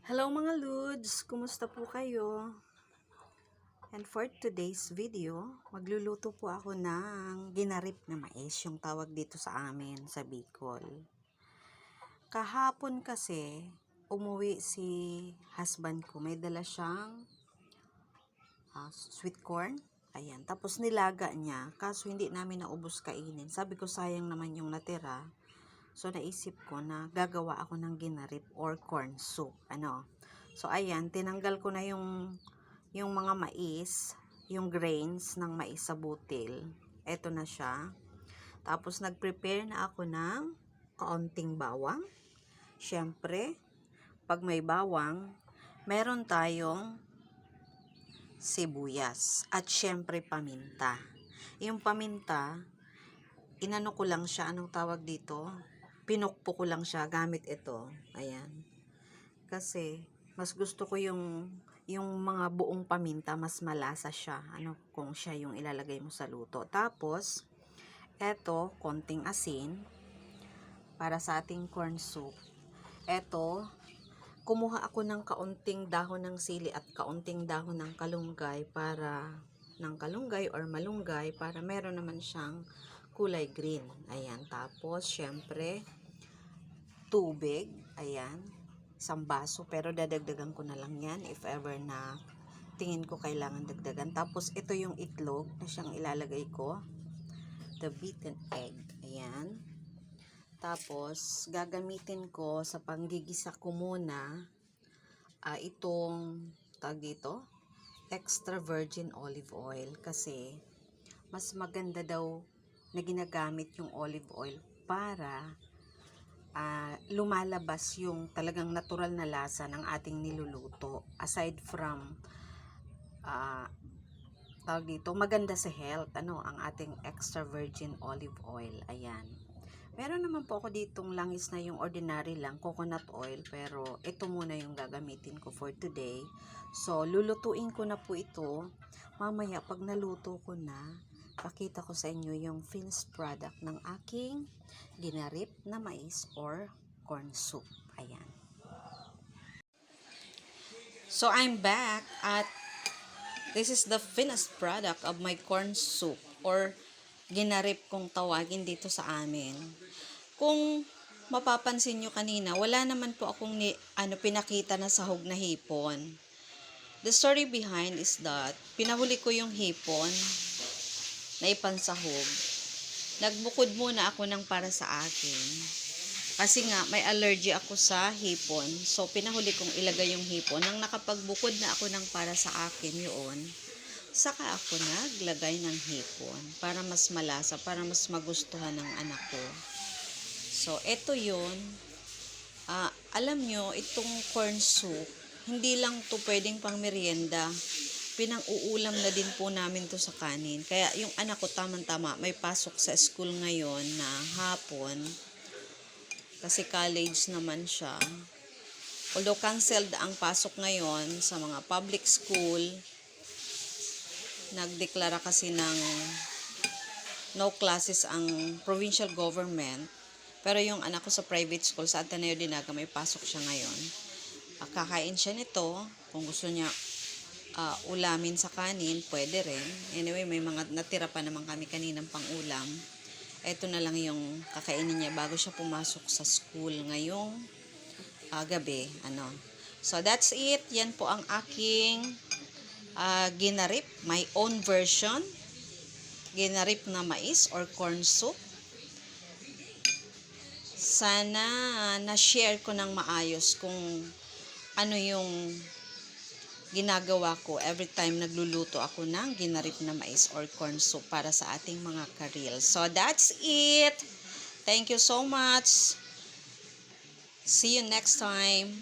Hello mga Lods! Kumusta po kayo? And for today's video, magluluto po ako ng ginarip na mais, yung tawag dito sa amin sa Bicol. Kahapon kasi, umuwi si husband ko. May dala siyang sweet corn. Ayan. Tapos nilaga niya. Kaso hindi namin naubos kainin. Sabi ko sayang naman yung natira. So, naisip ko na gagawa ako ng ginarip or corn soup. So, ayan, tinanggal ko na yung mga mais, yung grains ng mais sa butil. Ito na siya. Tapos, nag-prepare na ako ng kaunting bawang. Siyempre, pag may bawang, meron tayong sibuyas. At siyempre, paminta. Yung paminta, inano ko lang siya, anong tawag dito? Pinukpo ko lang siya gamit ito. Ayan. Kasi mas gusto ko yung mga buong paminta, mas malasa siya. Kung siya yung ilalagay mo sa luto. Tapos eto, konting asin para sa ating corn soup. Eto, kumuha ako ng kaunting dahon ng sili at kaunting dahon ng kalunggay or malunggay para meron naman siyang kulay green. Ayan. Tapos, syempre, tubig. Ayan. Isang baso. Pero dadagdagan ko na lang yan if ever na tingin ko kailangan dagdagan. Tapos, ito yung itlog na siyang ilalagay ko. The beaten egg. Ayan. Tapos, gagamitin ko sa panggigisa ko muna itong tag dito, extra virgin olive oil. Kasi, mas maganda daw na ginagamit yung olive oil para lumalabas yung talagang natural na lasa ng ating niluluto. Aside from tawag dito, maganda sa health, ang ating extra virgin olive oil. Ayan. Meron naman po ako ditong langis na yung ordinary lang, coconut oil, pero ito muna yung gagamitin ko for today. So, lulutuin ko na po ito. Mamaya, pag naluto ko na, pakita ko sa inyo yung finished product ng aking ginarip na mais or corn soup. Ayan. So, I'm back at this is the finished product of my corn soup or ginarip kung tawagin dito sa amin. Kung mapapansin nyo kanina, wala naman po akong pinakita na sahog na hipon. The story behind is that pinahuli ko yung hipon na ipansahog. Nagbukod muna ako ng para sa akin. Kasi nga, may allergy ako sa hipon. So, pinahuli kong ilagay yung hipon. Nang nakapagbukod na ako ng para sa akin yun, saka ako naglagay ng hipon para mas malasa, para mas magustuhan ng anak ko. So, eto yun. Alam nyo, itong corn soup, hindi lang to pwedeng pang merienda. Pinang-uulam na din po namin to sa kanin. Kaya yung anak ko tamang-tama, may pasok sa school ngayon na hapon. Kasi college naman siya. Although canceled ang pasok ngayon sa mga public school, nagdeklara kasi ng no classes ang provincial government. Pero yung anak ko sa private school, sa Ateneo Dinaga, may pasok siya ngayon. Kakain siya nito. Kung gusto niya ulamin sa kanin, pwede rin. Anyway, may mga natira pa naman kami kaninang pang-ulam. Ito na lang yung kakainin niya bago siya pumasok sa school ngayong gabi. So, that's it. Yan po ang aking ginarip. My own version. Ginarip na mais or corn soup. Sana na-share ko ng maayos kung ano yung ginagawa ko every time nagluluto ako ng ginarip na mais or corn soup para sa ating mga karil. So, that's it. Thank you so much. See you next time.